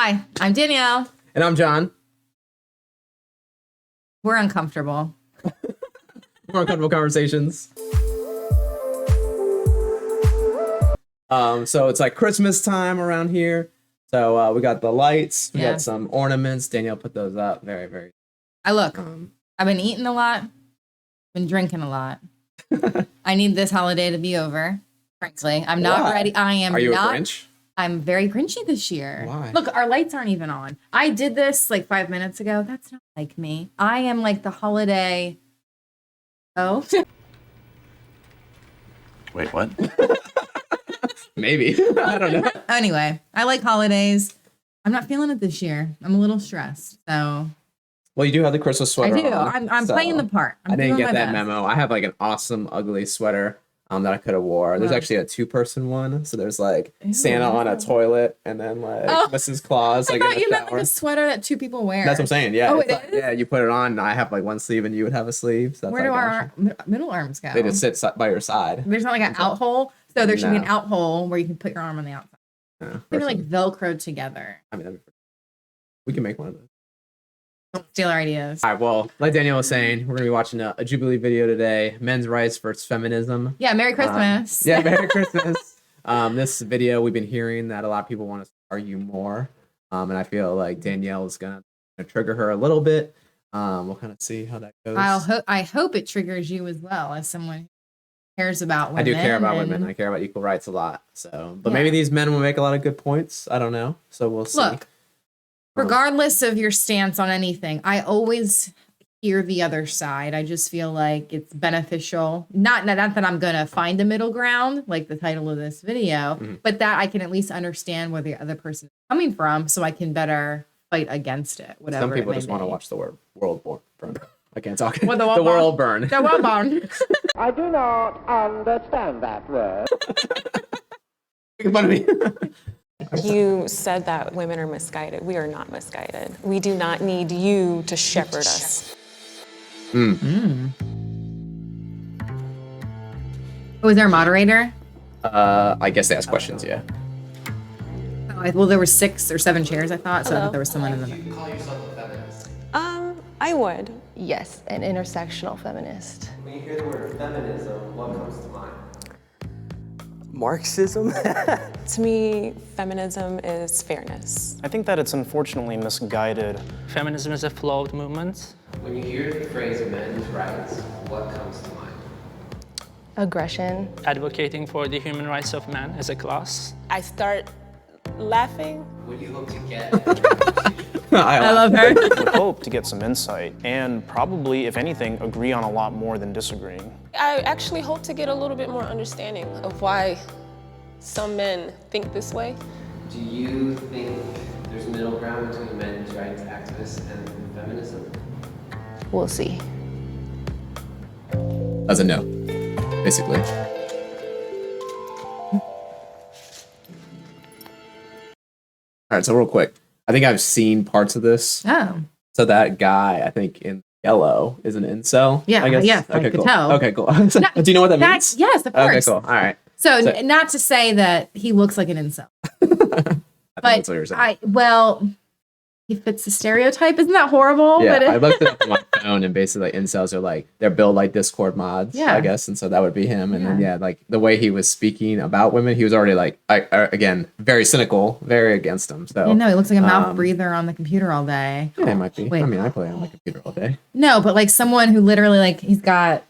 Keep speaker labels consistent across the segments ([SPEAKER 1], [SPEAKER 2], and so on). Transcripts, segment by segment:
[SPEAKER 1] Hi, I'm Danielle.
[SPEAKER 2] And I'm John.
[SPEAKER 1] We're uncomfortable.
[SPEAKER 2] More uncomfortable conversations. So it's like Christmas time around here. So we got the lights, we got some ornaments. Danielle put those up. Very, very.
[SPEAKER 1] I've been eating a lot, been drinking a lot. I need this holiday to be over. Frankly, I'm not ready.
[SPEAKER 2] Are you a Grinch?
[SPEAKER 1] I'm very Grinchy this year.
[SPEAKER 2] Why?
[SPEAKER 1] Look, our lights aren't even on. I did this like 5 minutes ago. That's not like me. I am like the holiday. Oh.
[SPEAKER 3] Wait, what?
[SPEAKER 2] Maybe. I don't know.
[SPEAKER 1] Anyway, I like holidays. I'm not feeling it this year. I'm a little stressed. So.
[SPEAKER 2] Well, you do have the Christmas sweater.
[SPEAKER 1] I do.
[SPEAKER 2] On,
[SPEAKER 1] I'm playing the part.
[SPEAKER 2] I didn't get that memo. I have like an awesome, ugly sweater that I could have wore. There's actually a 2-person one. So there's like Santa on a toilet and then like Mrs. Claus.
[SPEAKER 1] I thought you meant like a sweater that 2 people wear.
[SPEAKER 2] That's what I'm saying. Yeah.
[SPEAKER 1] Oh, it is?
[SPEAKER 2] Yeah, you put it on. And I have like one sleeve and you would have a sleeve. So that's
[SPEAKER 1] where do our middle arms go?
[SPEAKER 2] They just sit by your side.
[SPEAKER 1] There's not like an out hole. So there should be an out hole where you can put your arm on the outside. They're like Velcroed together.
[SPEAKER 2] I mean, we can make one of those.
[SPEAKER 1] Don't steal our ideas.
[SPEAKER 2] All right, well, like Danielle was saying, we're going to be watching a Jubilee video today. Men's rights versus feminism.
[SPEAKER 1] Yeah, Merry Christmas.
[SPEAKER 2] Merry Christmas. This video, we've been hearing that a lot of people want to argue more. And I feel like Danielle is going to trigger her a little bit. We'll kind of see how that goes.
[SPEAKER 1] I hope it triggers you as well as someone who cares about women.
[SPEAKER 2] I do care about women. I care about equal rights a lot. So, but maybe these men will make a lot of good points. I don't know. So we'll see.
[SPEAKER 1] Look, regardless of your stance on anything, I always hear the other side. I just feel like it's beneficial. Not that I'm going to find a middle ground, like the title of this video, but that I can at least understand where the other person is coming from so I can better fight against it, whatever.
[SPEAKER 2] Some people just want to watch the world burn. I can't talk. The world burn.
[SPEAKER 1] The world burn.
[SPEAKER 4] I do not understand that word.
[SPEAKER 2] Make fun of me.
[SPEAKER 5] You said that women are misguided. We are not misguided. We do not need you to shepherd us.
[SPEAKER 1] Oh, is there a moderator?
[SPEAKER 2] I guess they ask questions, yeah.
[SPEAKER 1] Oh, well, there were 6 or 7 chairs, I thought, so I thought there was someone in the middle.
[SPEAKER 2] You call yourself a feminist?
[SPEAKER 5] I would.
[SPEAKER 6] Yes, an intersectional feminist.
[SPEAKER 2] When you hear the word feminism, what comes to mind?
[SPEAKER 7] Marxism?
[SPEAKER 5] To me, feminism is fairness.
[SPEAKER 7] I think that it's unfortunately misguided.
[SPEAKER 8] Feminism is a flawed movement.
[SPEAKER 2] When you hear the phrase men's rights, what comes to mind?
[SPEAKER 6] Aggression.
[SPEAKER 8] Advocating for the human rights of man as a class.
[SPEAKER 5] I start laughing.
[SPEAKER 2] What do you hope to get?
[SPEAKER 1] I love her.
[SPEAKER 7] I would hope to get some insight and probably, if anything, agree on a lot more than disagreeing.
[SPEAKER 9] I actually hope to get a little bit more understanding of why some men think this way.
[SPEAKER 2] Do you think there's middle ground between men's rights activists and feminism?
[SPEAKER 6] We'll see.
[SPEAKER 2] As a no, basically. All right, so real quick. I think I've seen parts of this.
[SPEAKER 1] Oh.
[SPEAKER 2] So that guy, I think in yellow, is an incel.
[SPEAKER 1] Yeah,
[SPEAKER 2] I guess.
[SPEAKER 1] yeah,
[SPEAKER 2] Okay,
[SPEAKER 1] I could
[SPEAKER 2] cool.
[SPEAKER 1] tell.
[SPEAKER 2] Okay, cool. Do you know what that means?
[SPEAKER 1] Yes, of course.
[SPEAKER 2] Okay, cool. All right.
[SPEAKER 1] So not to say that he looks like an incel.
[SPEAKER 2] That's what you're saying.
[SPEAKER 1] He fits the stereotype. Isn't that horrible?
[SPEAKER 2] Yeah, I looked it up on my phone, and basically, like, incels are like they're built like Discord mods, I guess, and so that would be him. And then like the way he was speaking about women, he was already like, again, very cynical, very against them. So
[SPEAKER 1] he looks like a mouth breather on the computer all day.
[SPEAKER 2] Yeah, it might be.
[SPEAKER 1] Wait.
[SPEAKER 2] I mean, I play on my computer all day.
[SPEAKER 1] No, but like someone who literally like he has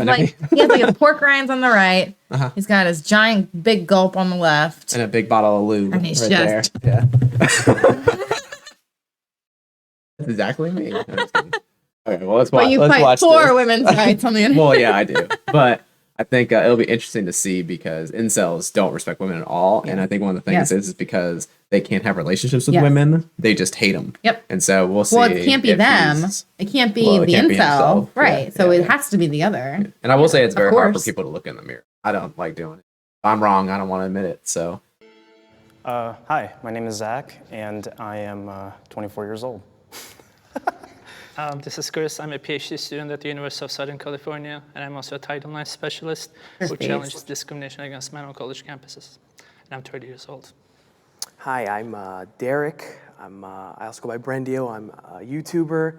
[SPEAKER 1] like his pork rinds on the right. He's got his giant big gulp on the left.
[SPEAKER 2] And a big bottle of lube
[SPEAKER 1] And he's
[SPEAKER 2] right
[SPEAKER 1] just
[SPEAKER 2] there. Yeah. That's exactly me. No, I'm just kidding. Okay, well, let's watch.
[SPEAKER 1] But you
[SPEAKER 2] let's
[SPEAKER 1] fight
[SPEAKER 2] watch
[SPEAKER 1] for
[SPEAKER 2] this.
[SPEAKER 1] women's rights on the internet.
[SPEAKER 2] Well, yeah, I do. But I think it'll be interesting to see because incels don't respect women at all. And I think one of the things is because they can't have relationships with women. They just hate them.
[SPEAKER 1] Yep.
[SPEAKER 2] And so we'll see.
[SPEAKER 1] Well, it can't be them. It can't be the incel.
[SPEAKER 2] Himself.
[SPEAKER 1] Right.
[SPEAKER 2] Yeah,
[SPEAKER 1] so it has to be the other.
[SPEAKER 2] And I will say it's very hard for
[SPEAKER 1] course.
[SPEAKER 2] people to look in the mirror. I don't like doing it. If I'm wrong, I don't want to admit it. So.
[SPEAKER 7] Hi, my name is Zach, and I am 24 years old.
[SPEAKER 8] This is Chris. I'm a PhD student at the University of Southern California, and I'm also a Title IX specialist who challenges discrimination against men on college campuses. And I'm 30 years old.
[SPEAKER 3] Hi, I'm Derek. I also go by Brendio. I'm a YouTuber,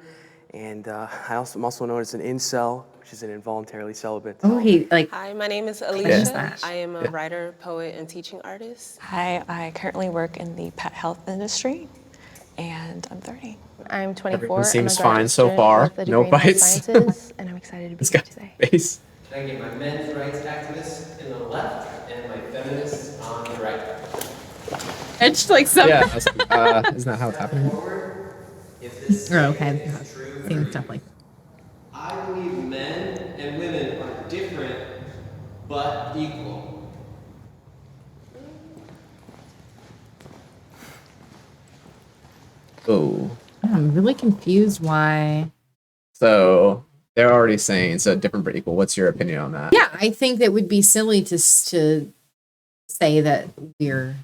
[SPEAKER 3] and I'm also known as an incel, which is an involuntarily celibate.
[SPEAKER 1] Oh, he like.
[SPEAKER 9] Hi, my name is
[SPEAKER 1] What is
[SPEAKER 9] Alicia.
[SPEAKER 1] that?
[SPEAKER 9] I am a writer, poet, and teaching artist.
[SPEAKER 5] Hi, I currently work in the pet health industry, and I'm 30.
[SPEAKER 6] I'm 24.
[SPEAKER 2] Everything seems
[SPEAKER 6] I'm a
[SPEAKER 2] fine
[SPEAKER 6] graduate
[SPEAKER 2] so
[SPEAKER 6] student
[SPEAKER 2] far.
[SPEAKER 6] with a
[SPEAKER 2] No
[SPEAKER 6] degree in health
[SPEAKER 2] bites.
[SPEAKER 6] sciences, and I'm excited to be
[SPEAKER 2] This
[SPEAKER 6] here
[SPEAKER 2] guy's
[SPEAKER 6] today.
[SPEAKER 2] face.
[SPEAKER 10] I get my men's rights activists in the left and my feminists on the right.
[SPEAKER 1] It's like some.
[SPEAKER 2] Yeah, isn't that how it's happening?
[SPEAKER 10] If this
[SPEAKER 1] Oh, okay.
[SPEAKER 10] statement is true
[SPEAKER 1] Seems
[SPEAKER 10] for
[SPEAKER 1] stuff
[SPEAKER 10] me,
[SPEAKER 1] like.
[SPEAKER 10] I believe men and women are different but equal.
[SPEAKER 2] Oh.
[SPEAKER 1] I'm really confused why.
[SPEAKER 2] So they're already saying so different but equal. What's your opinion on that?
[SPEAKER 1] Yeah, I think that would be silly to say that we're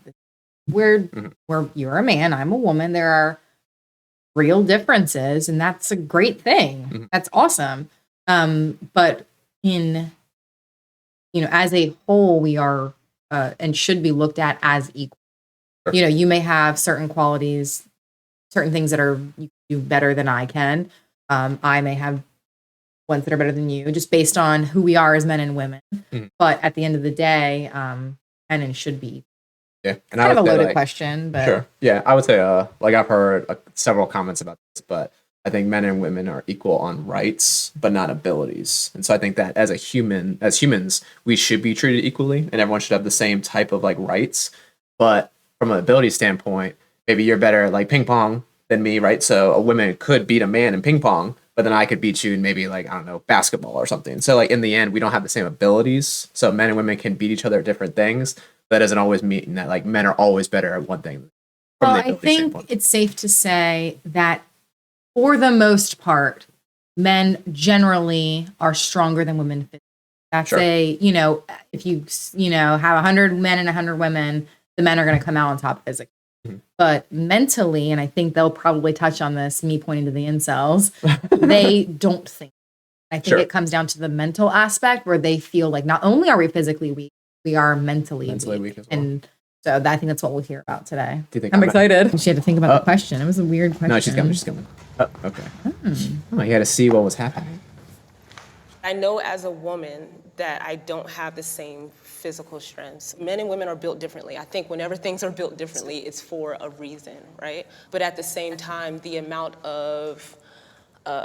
[SPEAKER 1] you're a man, I'm a woman. There are real differences, and that's a great thing. That's awesome. But in as a whole, we are and should be looked at as equal.
[SPEAKER 2] Sure.
[SPEAKER 1] You may have certain qualities, certain things that you do better than I can. I may have ones that are better than you, just based on who we are as men and women. But at the end of the day, men and should be.
[SPEAKER 2] Yeah, and
[SPEAKER 1] Kind of a
[SPEAKER 2] say,
[SPEAKER 1] loaded question, but
[SPEAKER 2] sure. Yeah, I would say I've heard several comments about this, but I think men and women are equal on rights, but not abilities. And so I think that as humans, we should be treated equally, and everyone should have the same type of rights. But from an ability standpoint, maybe you're better at ping pong than me, right? So a woman could beat a man in ping pong, but then I could beat you in maybe I don't know, basketball or something. So in the end, we don't have the same abilities. So men and women can beat each other at different things. That doesn't always mean that men are always better at one thing.
[SPEAKER 1] Well, I think it's safe to say that for the most part, men generally are stronger than women physically. That's
[SPEAKER 2] Sure.
[SPEAKER 1] If you have 100 men and 100 women, the men are going to come out on top physically. But mentally, and I think they'll probably touch on this, me pointing to the incels, they don't think. I think
[SPEAKER 2] Sure.
[SPEAKER 1] it comes down to the mental aspect where they feel like not only are we physically weak, we are mentally
[SPEAKER 2] weak as well.
[SPEAKER 1] And so I think that's what we'll hear about today.
[SPEAKER 2] Do you think
[SPEAKER 1] I'm
[SPEAKER 2] I'm
[SPEAKER 1] excited. She had to think about the question. It was a weird question.
[SPEAKER 2] No, she's coming. Oh, okay. Oh, you had to see what was happening.
[SPEAKER 9] I know as a woman that I don't have the same physical strengths. Men and women are built differently. I think whenever things are built differently, it's for a reason, right? But at the same time, the amount of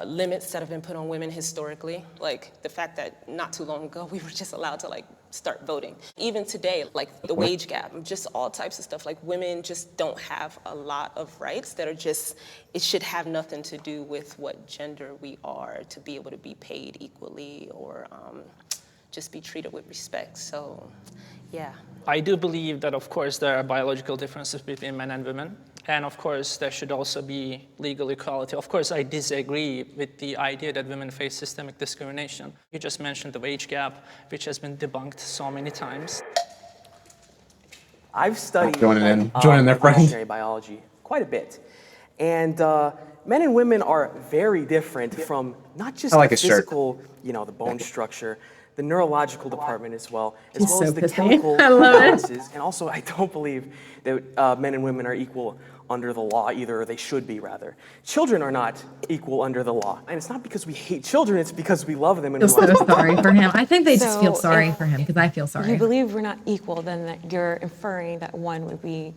[SPEAKER 9] limits that have been put on women historically, like the fact that not too long ago we were just allowed to start voting. Even today, the wage gap, just all types of stuff. Women just don't have a lot of rights that are just, it should have nothing to do with what gender we are to be able to be paid equally or just be treated with respect. So, yeah.
[SPEAKER 8] I do believe that, of course, there are biological differences between men and women. And of course, there should also be legal equality. Of course, I disagree with the idea that women face systemic discrimination. You just mentioned the wage gap, which has been debunked so many times.
[SPEAKER 3] I've studied
[SPEAKER 2] Joining their friend.
[SPEAKER 3] evolutionary biology quite a bit. And men and women are very different from not just the physical, the bone structure, the neurological department as well as the chemical balances. And also, I don't believe that men and women are equal under the law either, or they should be rather. Children are not equal under the law. And it's not because we hate children, it's because we love them. And
[SPEAKER 1] I feel so sorry for him. I think they just feel sorry for him because I feel sorry.
[SPEAKER 5] If you believe we're not equal, then that you're inferring that one would be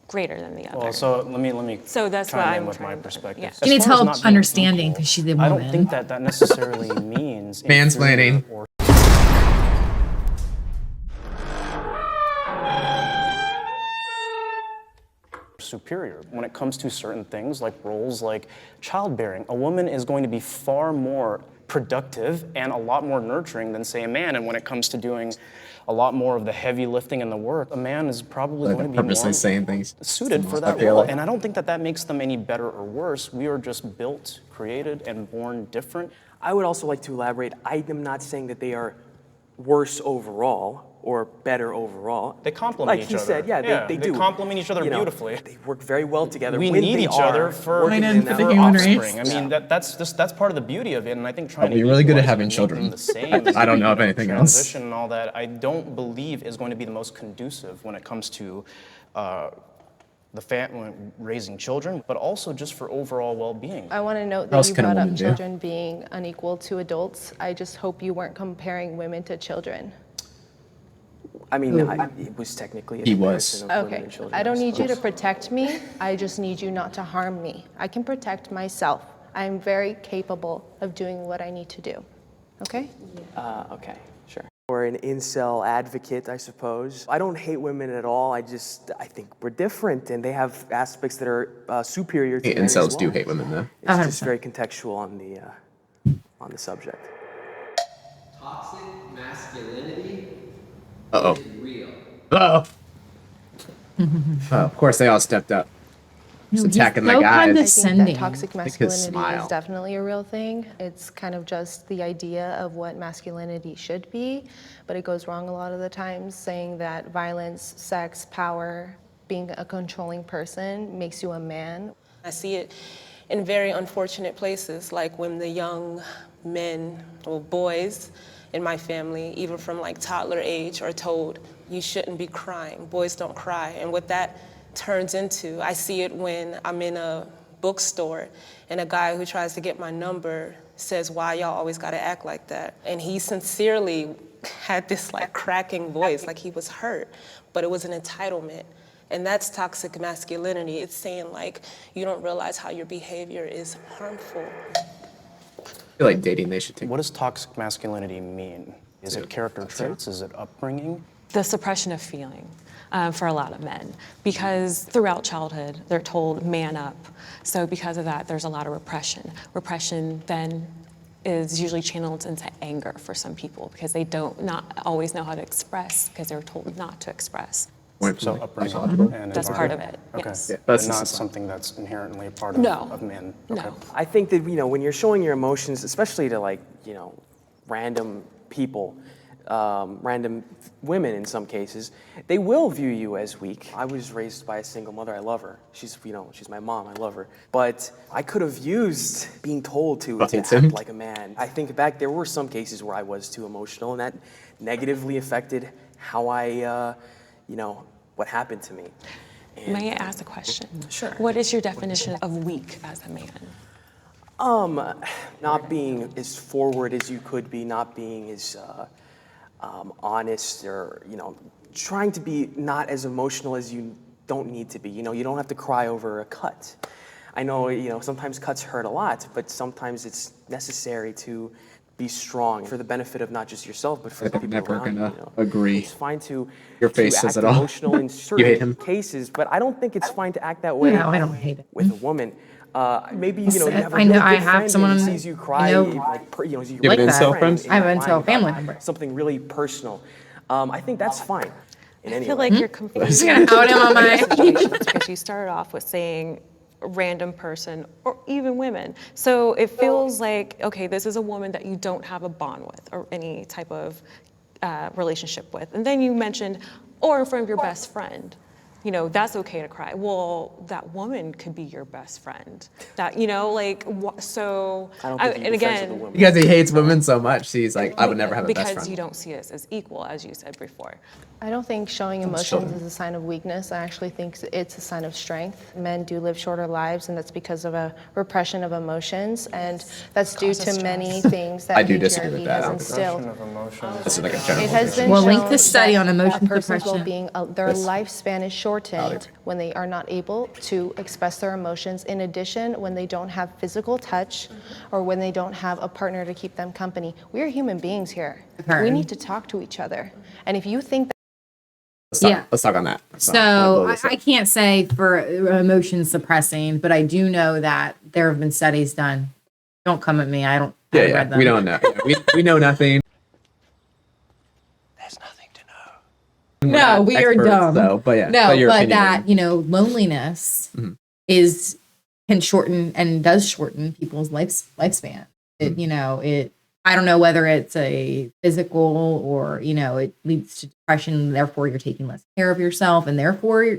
[SPEAKER 5] greater than the other.
[SPEAKER 7] Well, so let me
[SPEAKER 5] So that's what
[SPEAKER 7] chime in
[SPEAKER 5] I'm
[SPEAKER 7] with my
[SPEAKER 5] trying to-
[SPEAKER 7] perspective.
[SPEAKER 5] yeah.
[SPEAKER 7] As
[SPEAKER 1] She needs
[SPEAKER 7] far as
[SPEAKER 1] help
[SPEAKER 7] not being
[SPEAKER 1] understanding
[SPEAKER 7] equal,
[SPEAKER 1] because she's a woman.
[SPEAKER 7] I don't think that necessarily means
[SPEAKER 2] Mansplaining.
[SPEAKER 7] inferior or superior. When it comes to certain things like roles like childbearing, a woman is going to be far more productive and a lot more nurturing than, say, a man. And when it comes to doing a lot more of the heavy lifting and the work, a man is probably going to be
[SPEAKER 2] Purposely
[SPEAKER 7] more
[SPEAKER 2] saying things
[SPEAKER 7] suited for that role. And I don't think that that makes them any better or worse. We are just built, created, and born different.
[SPEAKER 3] I would also like to elaborate. I am not saying that they are worse overall or better overall.
[SPEAKER 7] They complement each other.
[SPEAKER 3] Like he said, yeah, they do.
[SPEAKER 7] They complement each other beautifully.
[SPEAKER 3] They work very well together.
[SPEAKER 7] We
[SPEAKER 3] when
[SPEAKER 7] need
[SPEAKER 3] they
[SPEAKER 7] each other for offspring. I mean, that's part of the beauty of it, and I think trying to
[SPEAKER 2] be really good at
[SPEAKER 7] equalize
[SPEAKER 2] having
[SPEAKER 7] and make
[SPEAKER 2] children.
[SPEAKER 7] them the same
[SPEAKER 2] I don't know of anything else.
[SPEAKER 7] transition and all that, I don't believe is going to be the most conducive when it comes to raising children, but also just for overall well-being.
[SPEAKER 6] I want to note that you brought up children being unequal to adults. I just hope you weren't comparing women to children.
[SPEAKER 3] I mean, it was technically a comparison of women and children.
[SPEAKER 6] I don't need you to protect me. I just need you not to harm me. I can protect myself. I'm very capable of doing what I need to do. Okay?
[SPEAKER 3] Okay, sure. Or an incel advocate, I suppose. I don't hate women at all. I think we're different, and they have aspects that are superior to men as well.
[SPEAKER 2] Incels do hate women, though.
[SPEAKER 3] It's just very contextual on the subject.
[SPEAKER 10] Toxic masculinity
[SPEAKER 2] Uh-oh.
[SPEAKER 10] is real.
[SPEAKER 2] Uh-oh. Of course, they all stepped up. Just attacking my
[SPEAKER 1] so
[SPEAKER 2] guys.
[SPEAKER 6] I think that toxic
[SPEAKER 2] his
[SPEAKER 6] masculinity
[SPEAKER 2] smile.
[SPEAKER 6] is definitely a real thing. It's kind of just the idea of what masculinity should be, but it goes wrong a lot of the times, saying that violence, sex, power, being a controlling person makes you a man.
[SPEAKER 9] I see it in very unfortunate places, like when the young men or boys in my family, even from like toddler age, are told, you shouldn't be crying, boys don't cry. And what that turns into, I see it when I'm in a bookstore and a guy who tries to get my number says, why y'all always gotta act like that? And he sincerely had this like cracking voice, like he was hurt, but it was an entitlement. And that's toxic masculinity. It's saying like, you don't realize how your behavior is harmful.
[SPEAKER 2] I feel like dating, they should take.
[SPEAKER 7] What does toxic masculinity mean? Is it character traits? Is it upbringing?
[SPEAKER 5] The suppression of feeling for a lot of men, because throughout childhood, they're told man up. So because of that, there's a lot of repression. Repression then is usually channeled into anger for some people because they not always know how to express because they're told not to express.
[SPEAKER 7] So upbringing and
[SPEAKER 5] That's part of
[SPEAKER 7] environment.
[SPEAKER 5] it,
[SPEAKER 7] Okay.
[SPEAKER 5] yes.
[SPEAKER 7] Yeah, but not something that's inherently a part of men. Okay.
[SPEAKER 5] No.
[SPEAKER 3] I think that, when you're showing your emotions, especially to random people, random women in some cases, they will view you as weak. I was raised by a single mother. I love her. She's my mom. I love her. But I could have used being told to act like a man. I think back, there were some cases where I was too emotional, and that negatively affected how I, what happened to me. And,
[SPEAKER 5] May I ask a question?
[SPEAKER 3] Sure.
[SPEAKER 5] What is your definition of weak as a man?
[SPEAKER 3] Not being as forward as you could be, not being as honest, or trying to be not as emotional as you don't need to be. You don't have to cry over a cut. I know sometimes cuts hurt a lot, but sometimes it's necessary to be strong for the benefit of not just yourself, but for the people
[SPEAKER 2] never
[SPEAKER 3] around
[SPEAKER 2] gonna
[SPEAKER 3] you.
[SPEAKER 2] agree.
[SPEAKER 3] It's fine to
[SPEAKER 2] Your face
[SPEAKER 3] to
[SPEAKER 2] says
[SPEAKER 3] act
[SPEAKER 2] it all.
[SPEAKER 3] emotional in
[SPEAKER 2] You hate him?
[SPEAKER 3] certain cases, but I don't think it's fine to act that way.
[SPEAKER 1] No, I don't hate it.
[SPEAKER 3] With a woman. Maybe you have a
[SPEAKER 1] I know
[SPEAKER 3] really
[SPEAKER 1] I
[SPEAKER 3] good
[SPEAKER 1] have
[SPEAKER 3] friend
[SPEAKER 1] someone
[SPEAKER 3] and sees you cry,
[SPEAKER 1] I know
[SPEAKER 3] you
[SPEAKER 2] have
[SPEAKER 3] like
[SPEAKER 2] an
[SPEAKER 3] a
[SPEAKER 2] incel
[SPEAKER 3] friend
[SPEAKER 2] friend?
[SPEAKER 3] and
[SPEAKER 1] I have an
[SPEAKER 3] you're
[SPEAKER 1] incel
[SPEAKER 3] crying
[SPEAKER 1] family
[SPEAKER 3] about
[SPEAKER 1] member.
[SPEAKER 3] something really personal. I think that's fine.
[SPEAKER 5] I feel like you're confused.
[SPEAKER 1] Out him on my
[SPEAKER 5] Because you started off with saying random person or even women. So it feels like, okay, this is a woman that you don't have a bond with or any type of relationship with. And then you mentioned, or in front of your best friend. That's okay to cry. Well, that woman could be your best friend. That, so,
[SPEAKER 3] I don't think
[SPEAKER 5] and again,
[SPEAKER 3] woman.
[SPEAKER 2] Because he hates women so much, he's like, I would never have a best
[SPEAKER 5] because
[SPEAKER 2] friend.
[SPEAKER 5] you don't see us as equal, as you said before.
[SPEAKER 6] I don't think showing emotions is a sign of weakness. I actually think it's a sign of strength. Men do live shorter lives, and that's because of a repression of emotions, and that's due to many things that
[SPEAKER 2] I do disagree with
[SPEAKER 6] patriarchy
[SPEAKER 2] that.
[SPEAKER 6] has
[SPEAKER 2] I don't
[SPEAKER 6] instilled.
[SPEAKER 2] This is like a general.
[SPEAKER 6] It has been
[SPEAKER 1] Well,
[SPEAKER 6] shown
[SPEAKER 1] link the study
[SPEAKER 6] that
[SPEAKER 1] on emotion
[SPEAKER 6] a person's
[SPEAKER 1] suppression.
[SPEAKER 6] well-being, their
[SPEAKER 2] Yes.
[SPEAKER 6] lifespan is shortened
[SPEAKER 2] agree.
[SPEAKER 6] when they are not able to express their emotions. In addition, when they don't have physical touch or when they don't have a partner to keep them company. We are human beings here. We need to talk to each other. And if you think
[SPEAKER 2] Let's talk on that.
[SPEAKER 1] So I can't say for emotion suppressing, but I do know that there have been studies done. Don't come at me. I haven't read them.
[SPEAKER 2] We don't know. We know nothing.
[SPEAKER 10] There's nothing to know.
[SPEAKER 2] We're
[SPEAKER 1] No,
[SPEAKER 2] not
[SPEAKER 1] we are
[SPEAKER 2] experts,
[SPEAKER 1] dumb.
[SPEAKER 2] though, but yeah.
[SPEAKER 1] No,
[SPEAKER 2] your
[SPEAKER 1] but
[SPEAKER 2] opinion.
[SPEAKER 1] that, loneliness can shorten and does shorten people's lifespan. I don't know whether it's a physical or, it leads to depression, therefore you're taking less care of yourself and therefore,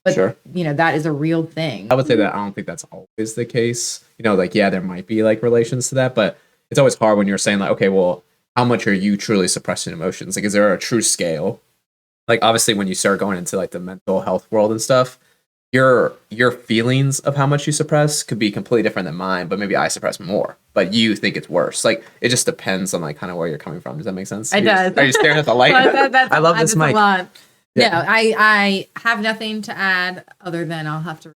[SPEAKER 1] but
[SPEAKER 2] Sure.
[SPEAKER 1] That is a real thing.
[SPEAKER 2] I would say that I don't think that's always the case. There might be relations to that, but it's always hard when you're saying okay, well, how much are you truly suppressing emotions? Is there a true scale? Obviously when you start going into the mental health world and stuff, your feelings of how much you suppress could be completely different than mine, but maybe I suppress more, but you think it's worse. Like it just depends on like kind of where you're coming from. Does that make sense?
[SPEAKER 1] It does.
[SPEAKER 2] Are you staring at the light? I love this mic.
[SPEAKER 1] Yeah. No, I have nothing to add other than I'll have to.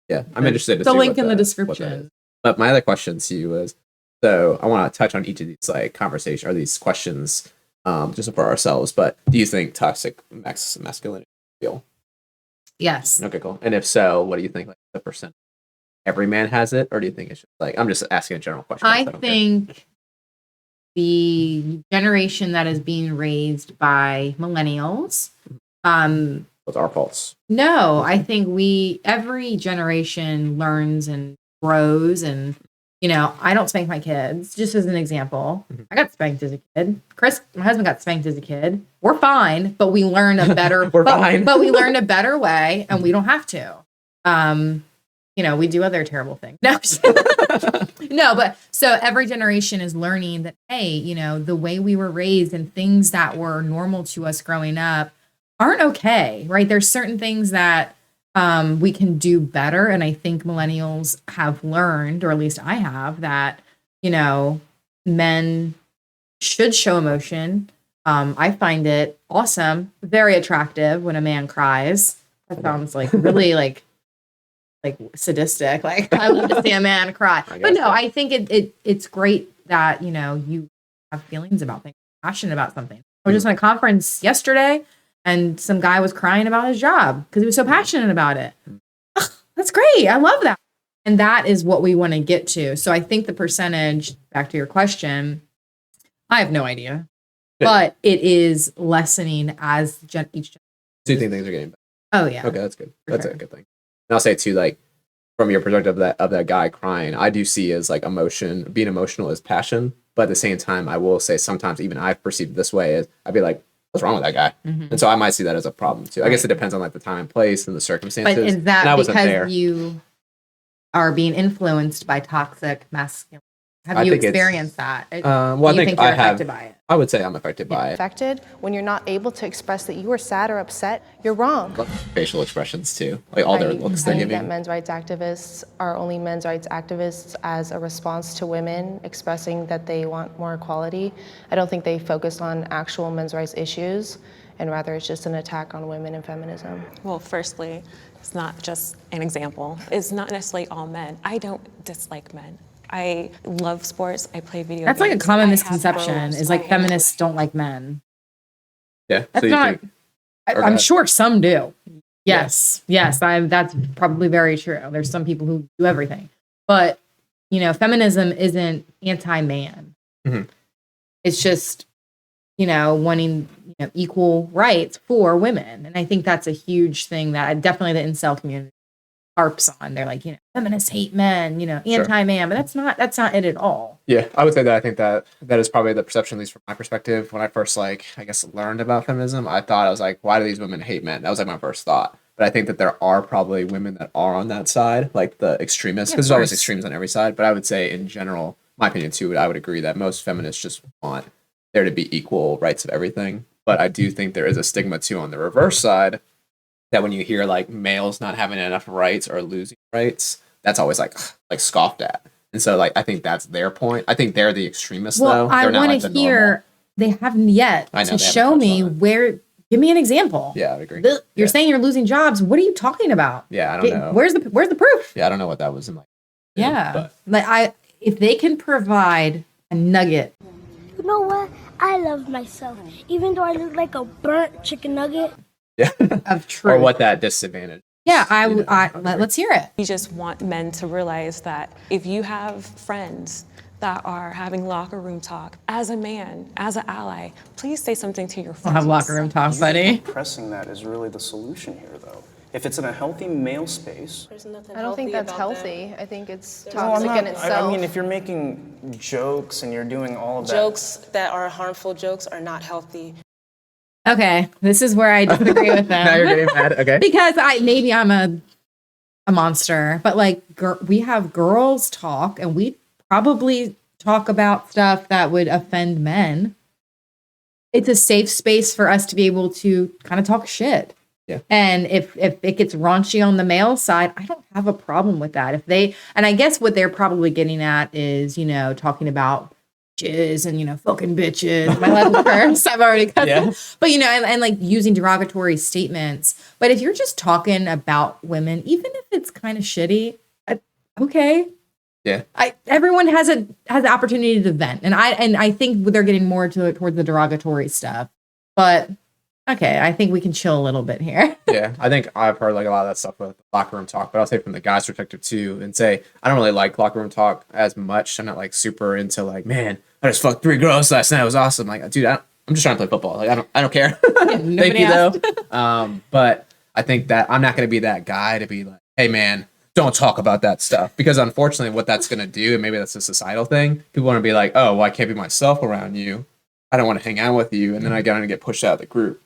[SPEAKER 2] Yeah, I'm interested to
[SPEAKER 1] the
[SPEAKER 2] see
[SPEAKER 1] link
[SPEAKER 2] what
[SPEAKER 1] in the description.
[SPEAKER 2] But my other question to you is, so I want to touch on each of these like conversation or these questions just for ourselves. But do you think toxic masculinity is real?
[SPEAKER 1] Yes.
[SPEAKER 2] Okay, cool. And if so, what do you think? Like the percent every man has it, or do you think it's just like I'm just asking a general question?
[SPEAKER 1] I think the generation that is being raised by millennials.
[SPEAKER 2] With our faults.
[SPEAKER 1] No, I think every generation learns and grows, and I don't spank my kids. Just as an example, I got spanked as a kid. Chris, my husband, got spanked as a kid. We're fine, but we learn a better. But we learned a better way, and we don't have to. We do other terrible things. No, no, but so every generation is learning that, hey, the way we were raised and things that were normal to us growing up aren't okay, right? There's certain things that we can do better. And I think millennials have learned, or at least I have, that, men should show emotion. I find it awesome, very attractive when a man cries. That sounds like really like sadistic. Like I love to see a man cry. But no, I think it's great that, you have feelings about things, passionate about something. I was just in a conference yesterday and some guy was crying about his job because he was so passionate about it. Ugh, that's great. I love that. And that is what we want to get to. So I think the percentage, back to your question, I have no idea. But it is lessening as each.
[SPEAKER 2] Do you think things are getting better?
[SPEAKER 1] Oh, yeah.
[SPEAKER 2] Okay, that's good. That's a good thing. And I'll say, too, like, from your perspective of that guy crying, I do see as, like, being emotional is passion. But at the same time, I will say sometimes even I've perceived it this way is I'd be like, what's wrong with that guy? Mm-hmm. And so I might see that as a problem too. I guess it depends on like the time and place and the circumstances.
[SPEAKER 1] But is that because you are being influenced by toxic masculinity? Have you experienced that?
[SPEAKER 2] Well, I think
[SPEAKER 1] you're affected by it?
[SPEAKER 2] I would say I'm affected by it.
[SPEAKER 6] Affected when you're not able to express that you are sad or upset, you're wrong.
[SPEAKER 2] Facial expressions too, like all their looks they're giving.
[SPEAKER 6] That men's rights activists are only men's rights activists as a response to women expressing that they want more equality. I don't think they focus on actual men's rights issues, and rather it's just an attack on women and feminism.
[SPEAKER 5] Well, firstly, it's not just an example. It's not necessarily all men. I don't dislike men. I love sports. I play video games.
[SPEAKER 1] That's like a common misconception is like feminists don't like men.
[SPEAKER 2] Yeah.
[SPEAKER 1] That's not, I'm sure some do. Yes. Yes. That's probably very true. There's some people who do everything, but feminism isn't anti-man. Mm-hmm. It's just, wanting equal rights for women. And I think that's a huge thing that definitely the incel community harps on. They're like, feminists hate men, anti-man, but that's not it at all.
[SPEAKER 2] Yeah, I would say that I think that is probably the perception, at least from my perspective. When I first learned about feminism, I was like, why do these women hate men? That was like my first thought. But I think that there are probably women that are on that side, like the extremists, because there's always extremes on every side. But I would say in general, my opinion too, I would agree that most feminists just want there to be equal rights of everything. But I do think there is a stigma too on the reverse side, that when you hear like males not having enough rights or losing rights, that's always like scoffed at. And so like I think that's their point. I think they're the extremists though.
[SPEAKER 1] I want to hear they haven't yet to show me where. Give me an example.
[SPEAKER 2] Yeah, I would agree.
[SPEAKER 1] You're saying you're losing jobs. What are you talking about?
[SPEAKER 2] Yeah, I don't know.
[SPEAKER 1] Where's the proof?
[SPEAKER 2] Yeah, I don't know what that was in like.
[SPEAKER 1] Yeah, but if they can provide a nugget.
[SPEAKER 11] You know what? I love myself, even though I look like a burnt chicken nugget.
[SPEAKER 2] Yeah.
[SPEAKER 1] Of truth.
[SPEAKER 2] Or what that disadvantage.
[SPEAKER 1] Yeah, let's hear it.
[SPEAKER 5] We just want men to realize that if you have friends that are having locker room talk, as a man, as an ally, please say something to your friends.
[SPEAKER 1] We'll have locker room talk, buddy.
[SPEAKER 7] Pressing that is really the solution here, though. If it's in a healthy male space,
[SPEAKER 6] I don't think that's healthy. I think it's toxic in itself.
[SPEAKER 7] I mean, if you're making jokes and you're doing all of that.
[SPEAKER 9] Jokes that are harmful jokes are not healthy.
[SPEAKER 1] Okay, this is where I disagree with them.
[SPEAKER 2] Now you're getting mad, okay?
[SPEAKER 1] Because maybe I'm a monster, but like we have girls talk, and we probably talk about stuff that would offend men. It's a safe space for us to be able to kind of talk shit.
[SPEAKER 2] Yeah.
[SPEAKER 1] And if it gets raunchy on the male side, I don't have a problem with that. And I guess what they're probably getting at is, talking about bitches and, fucking bitches. Am I allowed to curse? I've already cut them. But, and like using derogatory statements. But if you're just talking about women, even if it's kind of shitty, okay.
[SPEAKER 2] Yeah.
[SPEAKER 1] Everyone has the opportunity to vent. And I think they're getting more towards the derogatory stuff. But okay, I think we can chill a little bit here.
[SPEAKER 2] Yeah, I think I've heard like a lot of that stuff with locker room talk, but I'll say from the guy's perspective too, and say I don't really like locker room talk as much. I'm not like super into like, man, I just fucked 3 girls last night. It was awesome. Like, dude, I'm just trying to play football. Like, I don't care. Thank you though. But I think that I'm not going to be that guy to be like, hey man, don't talk about that stuff, because unfortunately, what that's going to do, and maybe that's a societal thing, people want to be like, oh, well, I can't be myself around you. I don't want to hang out with you, and then I get pushed out of the group.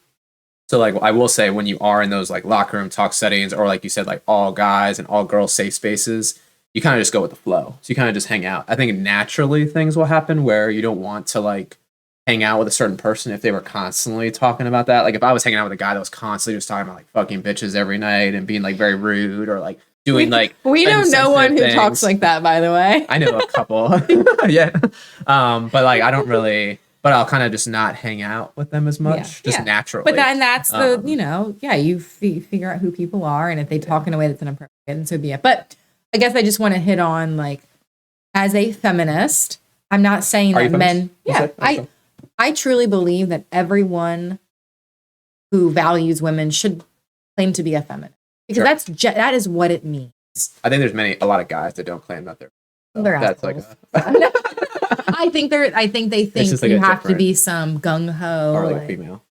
[SPEAKER 2] So like I will say, when you are in those like locker room talk settings, or like you said, like all guys and all girls safe spaces, you kind of just go with the flow. So you kind of just hang out. I think naturally things will happen where you don't want to like hang out with a certain person if they were constantly talking about that. Like if I was hanging out with a guy that was constantly just talking about like fucking bitches every night and being like very rude, or like doing like
[SPEAKER 1] we know no one who talks like that, by the way.
[SPEAKER 2] I know a couple. Yeah. But like I don't really. But I'll kind of just not hang out with them as much, naturally.
[SPEAKER 1] But that's the, you figure out who people are, and if they talk in a way that's inappropriate, and so be it. But I guess I just want to hit on, like, as a feminist, I'm not saying that men. Yeah, I truly believe that everyone who values women should claim to be a feminist, because that is what it means.
[SPEAKER 2] I think there's a lot of guys that don't claim that they're
[SPEAKER 1] that's
[SPEAKER 2] like
[SPEAKER 1] I think they think you have to be some gung ho
[SPEAKER 2] or like female,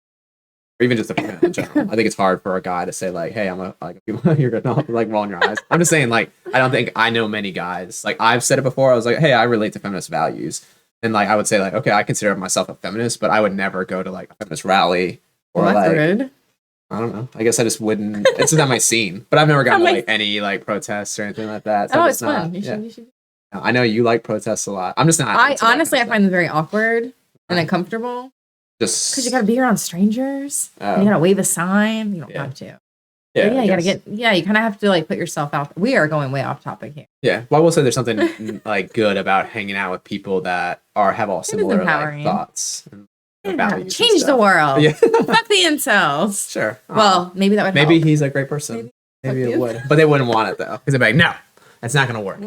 [SPEAKER 2] or even just a female in general. I think it's hard for a guy to say like, "Hey, I'm a you're gonna like rolling your eyes." I'm just saying, like, I don't think I know many guys. Like I've said it before. I was like, "Hey, I relate to feminist values," and like I would say like, "Okay, I consider myself a feminist," but I would never go to like a feminist rally or rude. I don't know. I guess I just wouldn't. It's not my scene. But I've never gone to like any like protests or anything like that. So
[SPEAKER 1] it's fun. You should.
[SPEAKER 2] I know you like protests a lot. I'm just not.
[SPEAKER 1] I honestly find them very awkward and uncomfortable.
[SPEAKER 2] Just
[SPEAKER 1] because you got to be around strangers. And you got to wave a sign. You don't have to. Yeah, you got to get. Yeah, you kind of have to like put yourself out. We are going way off topic here.
[SPEAKER 2] Yeah, well, I will say there's something like good about hanging out with people that have all similar like, thoughts. And values.
[SPEAKER 1] Change the world. Yeah. Fuck the incels.
[SPEAKER 2] Sure.
[SPEAKER 1] Well, maybe that would.
[SPEAKER 2] Maybe
[SPEAKER 1] help.
[SPEAKER 2] He's a great person. Maybe it would, but they wouldn't want it though, because they'd be like, no, that's not gonna work.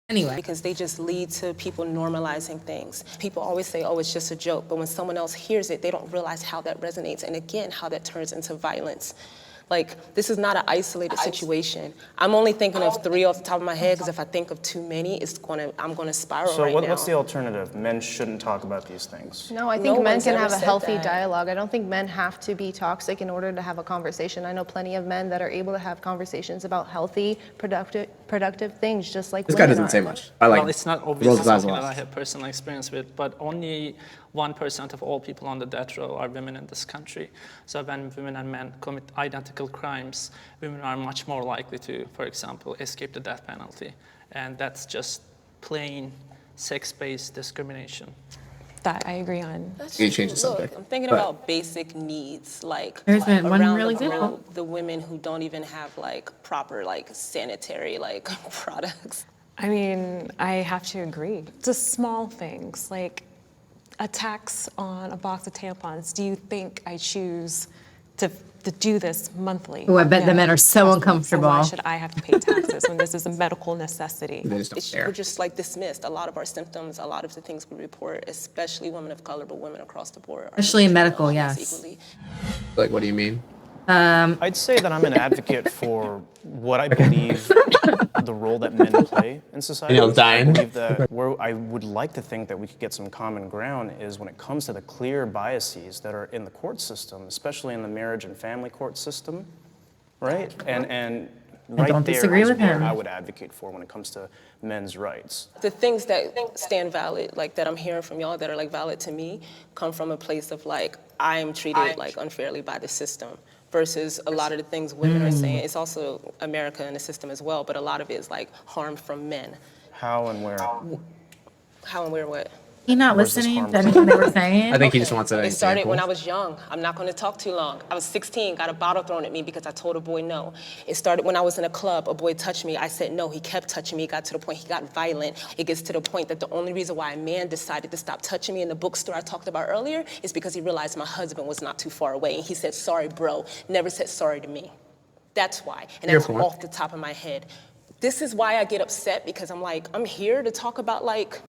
[SPEAKER 1] Anyway.
[SPEAKER 9] Because they just lead to people normalizing things. People always say, oh, it's just a joke. But when someone else hears it, they don't realize how that resonates. And again, how that turns into violence. Like, this is not an isolated situation. I'm only thinking of 3 off the top of my head, because if I think of too many, I'm gonna spiral
[SPEAKER 7] so
[SPEAKER 9] right now.
[SPEAKER 7] What's the alternative? Men shouldn't talk about these things.
[SPEAKER 6] No, I think men can have a healthy dialogue. I don't think men have to be toxic in order to have a conversation. I know plenty of men that are able to have conversations about healthy, productive things, just like
[SPEAKER 2] this
[SPEAKER 6] women
[SPEAKER 2] guy doesn't
[SPEAKER 6] are.
[SPEAKER 2] say much.
[SPEAKER 8] Well, it's not obviously something that I have personal experience with, but only 1% of all people on the death row are women in this country. So when women and men commit identical crimes, women are much more likely to, for example, escape the death penalty. And that's just plain sex-based discrimination.
[SPEAKER 5] That I agree on.
[SPEAKER 2] You change the subject.
[SPEAKER 9] I'm thinking about basic needs, like
[SPEAKER 1] there's been one
[SPEAKER 9] around
[SPEAKER 1] really
[SPEAKER 9] the
[SPEAKER 1] good
[SPEAKER 9] globe, the women who don't even have like proper like sanitary like products.
[SPEAKER 5] I mean, I have to agree. Just small things like a tax on a box of tampons. Do you think I choose to do this monthly?
[SPEAKER 1] Oh, I bet the men are so uncomfortable.
[SPEAKER 5] So why should I have to pay taxes when this is a medical necessity?
[SPEAKER 9] We're just like dismissed. A lot of our symptoms, a lot of the things we report, especially women of color, but women across the board.
[SPEAKER 1] Especially in medical, yes.
[SPEAKER 9] Equally.
[SPEAKER 2] Like, what do you mean?
[SPEAKER 7] I'd say that I'm an advocate for what I believe the role that men play in society. I believe that where I would like to think that we could get some common ground is when it comes to the clear biases that are in the court system, especially in the marriage and family court system, right? And right there is what I would advocate for when it comes to men's rights.
[SPEAKER 9] The things that stand valid, like that I'm hearing from y'all that are like valid to me, come from a place of like, I'm treated like unfairly by the system. Versus a lot of the things women are saying. It's also America and the system as well, but a lot of it is like harm from men.
[SPEAKER 7] How and where?
[SPEAKER 9] How and where what?
[SPEAKER 1] He not
[SPEAKER 7] Or is this
[SPEAKER 1] listening to
[SPEAKER 7] harmful?
[SPEAKER 1] anything they were saying?
[SPEAKER 2] I think he just wants an
[SPEAKER 9] It started when I
[SPEAKER 2] example.
[SPEAKER 9] was young. I'm not going to talk too long. I was 16, got a bottle thrown at me because I told a boy no. It started when I was in a club. A boy touched me. I said no. He kept touching me. It got to the point he got violent. It gets to the point that the only reason why a man decided to stop touching me in the bookstore I talked about earlier is because he realized my husband was not too far away. And he said, sorry, bro. Never said sorry to me. That's why. And that's off the top of my head. This is why I get upset, because I'm like, I'm here to talk about like,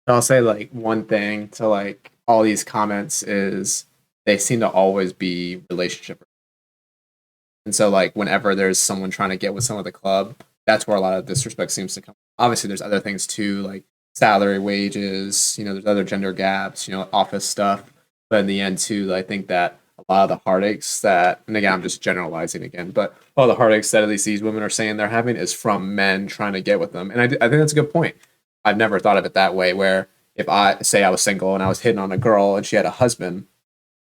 [SPEAKER 2] I'll say like one thing to like all these comments is they seem to always be relationship. And so like whenever there's someone trying to get with someone at the club, that's where a lot of disrespect seems to come. Obviously there's other things too, like salary, wages, there's other gender gaps, office stuff. But in the end too, I think that a lot of the heartaches that, and again, I'm just generalizing again, but all the heartaches that at least these women are saying they're having is from men trying to get with them. And I think that's a good point. I've never thought of it that way, where if I say I was single and I was hitting on a girl and she had a husband,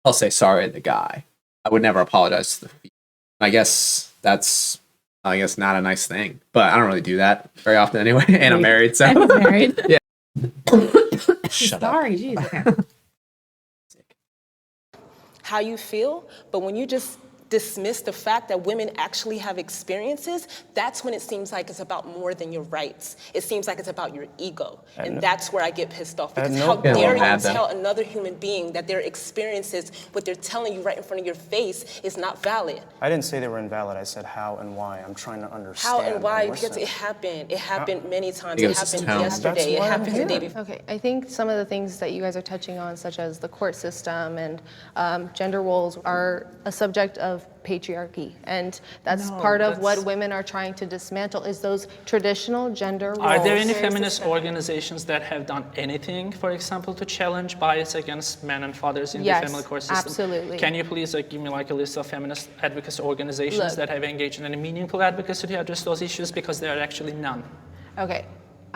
[SPEAKER 2] I'll say sorry to the guy. I would never apologize to the female. I guess that's, not a nice thing, but I don't really do that very often anyway. And I'm married, so.
[SPEAKER 1] And he's married.
[SPEAKER 2] Yeah.
[SPEAKER 1] Sorry, geez. Okay.
[SPEAKER 9] how you feel, but when you just dismiss the fact that women actually have experiences, that's when it seems like it's about more than your rights. It seems like it's about your ego. And that's where I get pissed off, because how dare you tell another human being that their experiences, what they're telling you right in front of your face, is not valid.
[SPEAKER 7] I didn't say they were invalid. I said how and why. I'm trying to understand.
[SPEAKER 9] How and why? Because it happened. It happened many times. It
[SPEAKER 2] Because
[SPEAKER 9] happened yesterday. It happened the day before.
[SPEAKER 6] Okay, I think some of the things that you guys are touching on, such as the court system and gender roles, are a subject of patriarchy, and that's part of what women are trying to dismantle, is those traditional gender roles.
[SPEAKER 8] Are there any feminist organizations that have done anything, for example, to challenge bias against men and fathers in the family court system?
[SPEAKER 6] Absolutely.
[SPEAKER 8] Can you please give me a list of feminist advocacy organizations that have engaged in any meaningful advocacy to address those issues? Because there are actually none.
[SPEAKER 6] Okay.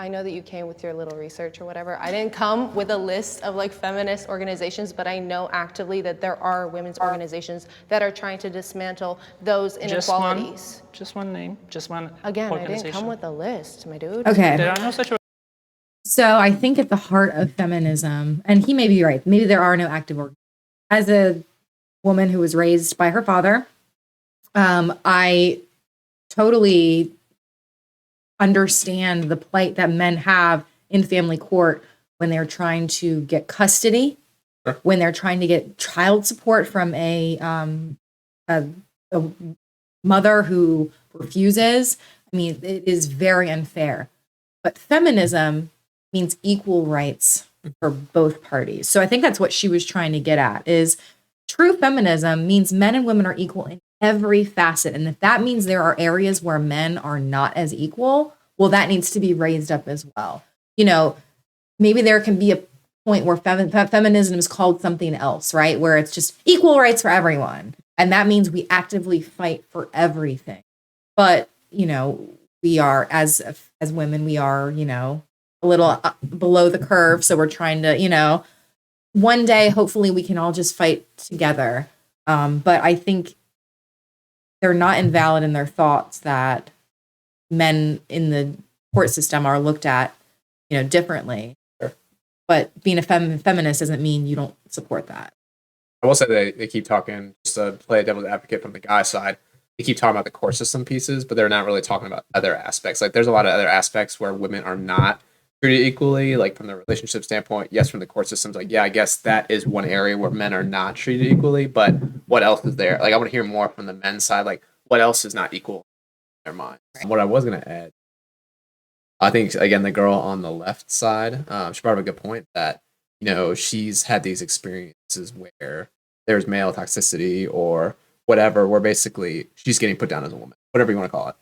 [SPEAKER 6] I know that you came with your little research or whatever. I didn't come with a list of feminist organizations, but I know actively that there are women's organizations that are trying to dismantle those inequalities.
[SPEAKER 8] Just one name, just one
[SPEAKER 6] Again,
[SPEAKER 8] organization.
[SPEAKER 6] I didn't come with a list, my dude.
[SPEAKER 1] Okay.
[SPEAKER 8] There are no such.
[SPEAKER 1] So I think at the heart of feminism, and he may be right, maybe there are no active organizations. As a woman who was raised by her father, I totally understand the plight that men have in family court when they're trying to get custody, when they're trying to get child support from a mother who refuses. I mean, it is very unfair. But feminism means equal rights for both parties. So I think that's what she was trying to get at, is true feminism means men and women are equal in every facet. And if that means there are areas where men are not as equal, well, that needs to be raised up as well. Maybe there can be a point where feminism is called something else, right? Where it's just equal rights for everyone. And that means we actively fight for everything. But, we are, as women, we are, a little below the curve. So we're trying to, one day, hopefully we can all just fight together. But I think they're not invalid in their thoughts that men in the court system are looked at, differently.
[SPEAKER 2] Sure.
[SPEAKER 1] But being a feminist doesn't mean you don't support that.
[SPEAKER 2] I will say they keep talking, just to play a devil's advocate from the guy side, they keep talking about the court system pieces, but they're not really talking about other aspects. Like there's a lot of other aspects where women are not treated equally, like from the relationship standpoint. Yes, from the court systems, I guess that is one area where men are not treated equally, but what else is there? I want to hear more from the men's side, what else is not equal in their minds. What I was going to add, I think, again, the girl on the left side, she brought up a good point that, she's had these experiences where there's male toxicity or whatever, where basically she's getting put down as a woman, whatever you want to call it.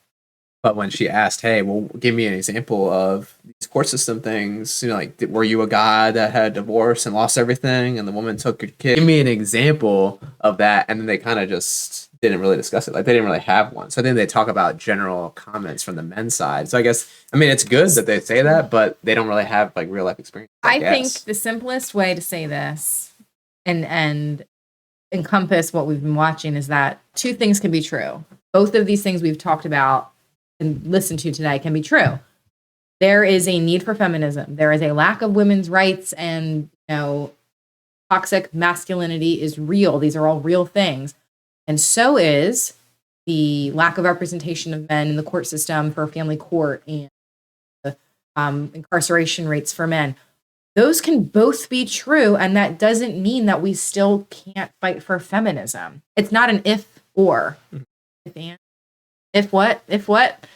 [SPEAKER 2] But when she asked, hey, well, give me an example of these court system things, were you a guy that had divorced and lost everything and the woman took your kid? Give me an example of that. And then they kind of just didn't really discuss it. They didn't really have one. So then they talk about general comments from the men's side. So I guess, it's good that they say that, but they don't really have real life experience.
[SPEAKER 1] I think the simplest way to say this and encompass what we've been watching is that two things can be true. Both of these things we've talked about and listened to today can be true. there is a need for feminism. There is a lack of women's rights, and toxic masculinity is real. These are all real things. And so is the lack of representation of men in the court system for family court and the incarceration rates for men. Those can both be true, and that doesn't mean that we still can't fight for feminism. It's not an if or. If what?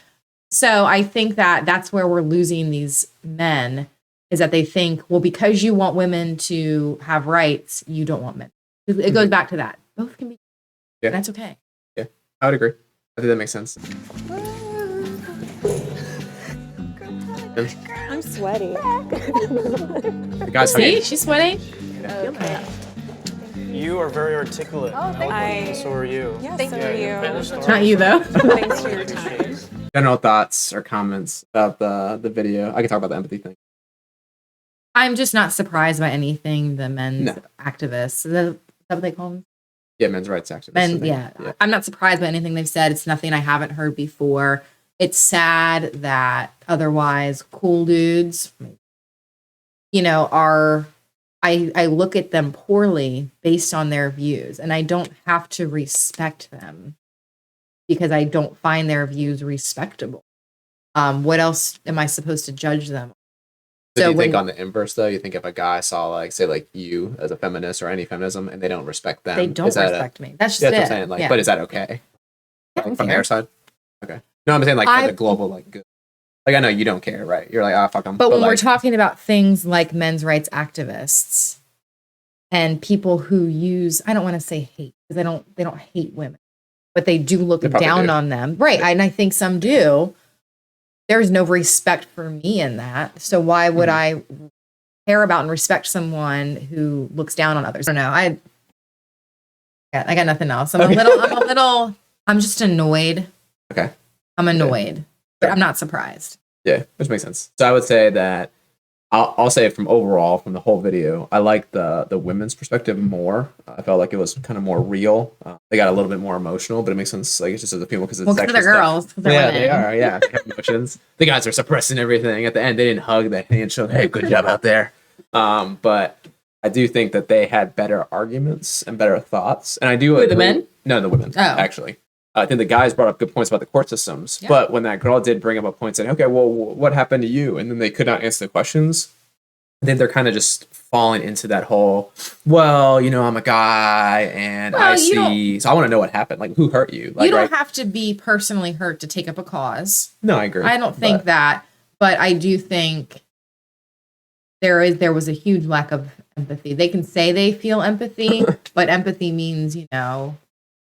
[SPEAKER 1] So I think that that's where we're losing these men, is that they think, well, because you want women to have rights, you don't want men. It goes back to that. Both can be. Yeah. That's okay.
[SPEAKER 2] Yeah, I would agree. I think that makes sense.
[SPEAKER 5] I'm sweaty.
[SPEAKER 2] The guy's
[SPEAKER 1] See, she's sweating.
[SPEAKER 5] Okay.
[SPEAKER 7] You are very articulate.
[SPEAKER 5] Oh, thank you.
[SPEAKER 7] So are you.
[SPEAKER 5] Yes, thank you.
[SPEAKER 1] Not you, though.
[SPEAKER 5] Thanks for your time.
[SPEAKER 2] General thoughts or comments about the video? I can talk about the empathy thing.
[SPEAKER 1] I'm just not surprised by anything the men's activists, is that what they call them?
[SPEAKER 2] Yeah, men's rights activists.
[SPEAKER 1] Yeah. I'm not surprised by anything they've said. It's nothing I haven't heard before. It's sad that otherwise cool dudes, are, I look at them poorly based on their views, and I don't have to respect them because I don't find their views respectable. What else am I supposed to judge them?
[SPEAKER 2] So do you think on the inverse, though, you think if a guy saw, say, you as a feminist or any feminism, and they don't respect them,
[SPEAKER 1] they don't respect me. That's just
[SPEAKER 2] what I'm saying. But is that okay? From their side? Okay. No, I'm saying for the global good. I know you don't care, right? You're like, fuck them.
[SPEAKER 1] But when we're talking about things like men's rights activists and people who use, I don't want to say hate, because they don't hate women, but they do look down on them. Right. And I think some do. There's no respect for me in that. So why would I care about and respect someone who looks down on others? I don't know. I got nothing else. I'm just annoyed.
[SPEAKER 2] Okay.
[SPEAKER 1] I'm annoyed, but I'm not surprised.
[SPEAKER 2] Yeah, which makes sense. So I would say that I'll say from the whole video, I like the women's perspective more. I felt like it was kind of more real. They got a little bit more emotional, but it makes sense. It's just as a people because it's
[SPEAKER 1] they're girls.
[SPEAKER 2] Yeah, they are. Yeah, they have emotions. The guys are suppressing everything. At the end, they didn't hug that hand, show, hey, good job out there. But I do think that they had better arguments and better thoughts. And I do agree.
[SPEAKER 1] The men?
[SPEAKER 2] No, the women. Oh, actually. I think the guys brought up good points about the court systems, but when that girl did bring up a point saying, okay, well, what happened to you? And then they could not answer the questions. I think they're kind of just falling into that whole, well, I'm a guy and I see, so I want to know what happened. Who hurt you?
[SPEAKER 1] You don't have to be personally hurt to take up a cause.
[SPEAKER 2] No, I agree.
[SPEAKER 1] I don't think that, but I do think there was a huge lack of empathy. They can say they feel empathy, but empathy means,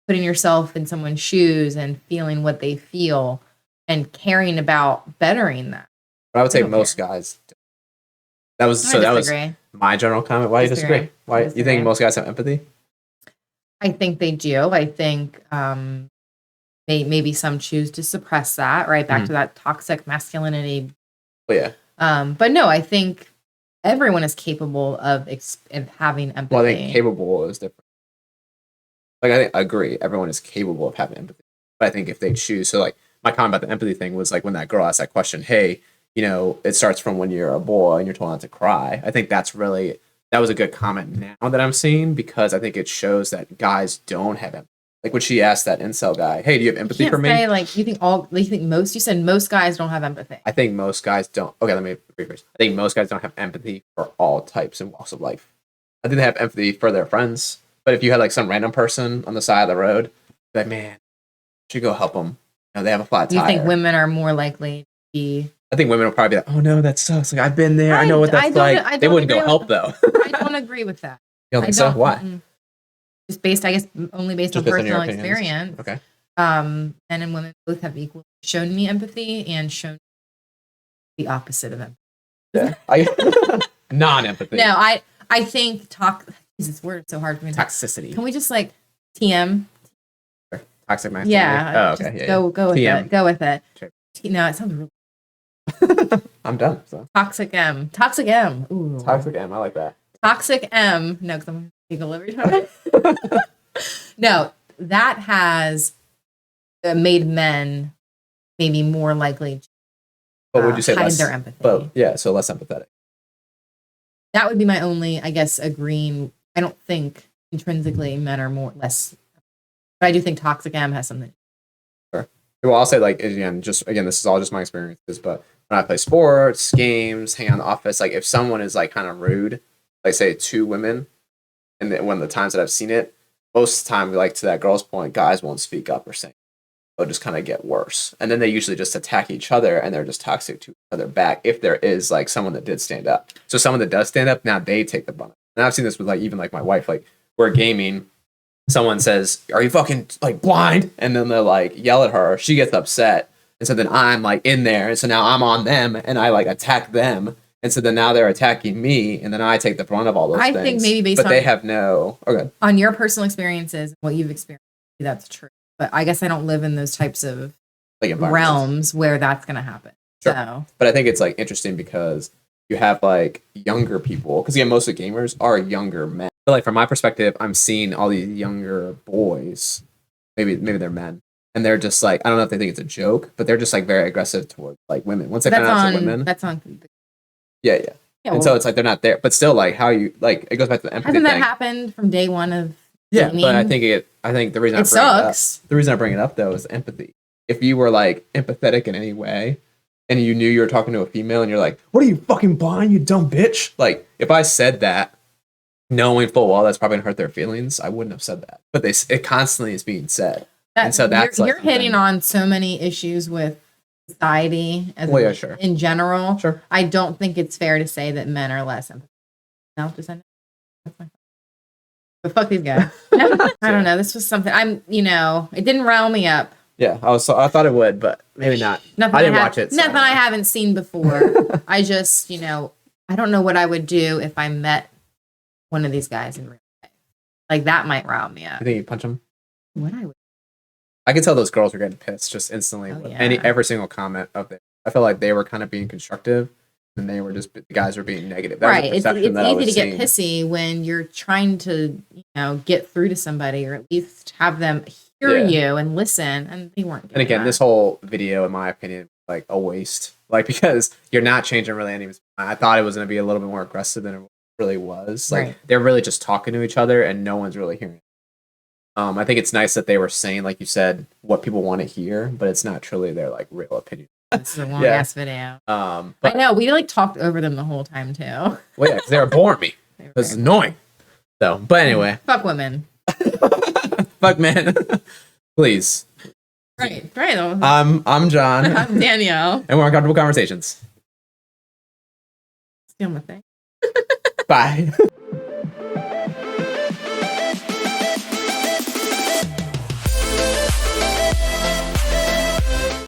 [SPEAKER 1] putting yourself in someone's shoes and feeling what they feel and caring about bettering them.
[SPEAKER 2] But I would say most guys. That was my general comment. Why do you disagree? Why you think most guys have empathy?
[SPEAKER 1] I think they do. I think maybe some choose to suppress that. Right back to that toxic masculinity.
[SPEAKER 2] Oh, yeah.
[SPEAKER 1] But no, I think everyone is capable of having empathy.
[SPEAKER 2] Well, I think capable is different. I agree. Everyone is capable of having empathy. But I think if they choose, so my comment about the empathy thing was when that girl asked that question, hey, it starts from when you're a boy and you're told not to cry. I think that was a good comment now that I'm seeing, because I think it shows that guys don't have empathy. When she asked that incel guy, hey, do you have empathy for me?
[SPEAKER 1] You said most guys don't have empathy.
[SPEAKER 2] I think most guys don't. Okay, let me rephrase. I think most guys don't have empathy for all types and walks of life. I think they have empathy for their friends. But if you had some random person on the side of the road, man, should go help them. They have a flat tire.
[SPEAKER 1] You think women are more likely to be?
[SPEAKER 2] I think women will probably be like, oh no, that sucks. I've been there. I know what that's like. They wouldn't go help though.
[SPEAKER 1] I don't agree with that.
[SPEAKER 2] You don't think so? Why?
[SPEAKER 1] Just based on personal experience.
[SPEAKER 2] Okay.
[SPEAKER 1] Men and women both have equal shown me empathy and shown the opposite of empathy.
[SPEAKER 2] Yeah. Non-empathy.
[SPEAKER 1] No, I think this word is so hard for me.
[SPEAKER 2] Toxicity.
[SPEAKER 1] Can we just TM?
[SPEAKER 2] Toxic masculinity.
[SPEAKER 1] Yeah.
[SPEAKER 2] Oh, okay.
[SPEAKER 1] Go with
[SPEAKER 2] TM.
[SPEAKER 1] it. Go with it.
[SPEAKER 2] Sure.
[SPEAKER 1] It sounds really.
[SPEAKER 2] I'm done. So.
[SPEAKER 1] Toxic M. Toxic M. Ooh.
[SPEAKER 2] Toxic M. I like that.
[SPEAKER 1] Toxic M. No, because I'm going to giggle every time. No, that has made men maybe more likely to
[SPEAKER 2] But would you say
[SPEAKER 1] hide
[SPEAKER 2] less?
[SPEAKER 1] their empathy.
[SPEAKER 2] But yeah, so less empathetic.
[SPEAKER 1] That would be my only, I guess, agreeing. I don't think intrinsically men are less, but I do think toxic M has something.
[SPEAKER 2] Sure. Well, I'll say like again, this is all just my experiences, but when I play sports, games, hang out in the office, like if someone is like kind of rude, like say two women, and then when the times that I've seen it, most of the time, like to that girl's point, guys won't speak up or say. They'll just kind of get worse. And then they usually just attack each other and they're just toxic to each other back if there is like someone that did stand up. So someone that does stand up, now they take the brunt. And I've seen this with like even like my wife, like we're gaming, someone says, "Are you fucking like blind?" And then they're like yell at her, she gets upset. And so then I'm like in there. And so now I'm on them and I like attack them. And so then now they're attacking me and then I take the brunt of all those things.
[SPEAKER 1] I think maybe based on,
[SPEAKER 2] but they have no, okay.
[SPEAKER 1] On your personal experiences, what you've experienced, that's true. But I guess I don't live in those types of like realms where that's going to happen.
[SPEAKER 2] Sure.
[SPEAKER 1] So,
[SPEAKER 2] but I think it's like interesting because you have like younger people, because again, most of the gamers are younger men. But like from my perspective, I'm seeing all these younger boys, maybe they're men, and they're just like, I don't know if they think it's a joke, but they're just like very aggressive towards like women. Once they find out it's women,
[SPEAKER 1] that's on.
[SPEAKER 2] Yeah. And so it's like they're not there, but still like how you like it goes back to the empathy.
[SPEAKER 1] Hasn't that
[SPEAKER 2] thing.
[SPEAKER 1] happened from day one of?
[SPEAKER 2] Yeah,
[SPEAKER 1] gaming?
[SPEAKER 2] but I think the reason
[SPEAKER 1] it sucks.
[SPEAKER 2] The reason I bring it up though is empathy. If you were like empathetic in any way, and you knew you were talking to a female, and you're like, "What are you fucking blind, you dumb bitch?" Like if I said that, knowing full well that's probably gonna hurt their feelings, I wouldn't have said that. But it constantly is being said, and so that's
[SPEAKER 1] you're hitting on so many issues with society as
[SPEAKER 2] sure.
[SPEAKER 1] in general.
[SPEAKER 2] Sure.
[SPEAKER 1] I don't think it's fair to say that men are less empathetic. No, just but fuck these guys. I don't know. This was something it didn't rile me up.
[SPEAKER 2] Yeah, I thought it would, but maybe not. I didn't watch it. So
[SPEAKER 1] Nothing I haven't seen before. I just, I don't know what I would do if I met one of these guys in real life. Like that might rile me up.
[SPEAKER 2] You think you'd punch him?
[SPEAKER 1] What I would.
[SPEAKER 2] I could tell those girls were getting pissed just instantly with every single comment of it. I felt like they were kind of being constructive. And the guys were being negative. That
[SPEAKER 1] right.
[SPEAKER 2] Was
[SPEAKER 1] it's easy to
[SPEAKER 2] seeing.
[SPEAKER 1] get pissy when you're trying to, get through to somebody or at least have them hear you and listen. And they weren't.
[SPEAKER 2] And again, this whole video, in my opinion, like a waste. Like because you're not changing really any. I thought it was going to be a little bit more aggressive than it really was. Like they're really just talking to each other, and no one's really hearing. I think it's nice that they were saying, like you said, what people want to hear, but it's not truly their like real opinion.
[SPEAKER 1] This is a long ass video.
[SPEAKER 2] But,
[SPEAKER 1] I know we like talked over them the whole time too.
[SPEAKER 2] Well, yeah, because they were boring me. It was annoying. So, but anyway,
[SPEAKER 1] fuck women.
[SPEAKER 2] Fuck men. Please.
[SPEAKER 1] Right.
[SPEAKER 2] I'm John.
[SPEAKER 1] I'm Danielle.
[SPEAKER 2] And we're Uncomfortable Conversations.
[SPEAKER 1] Steal my thing.
[SPEAKER 2] Bye.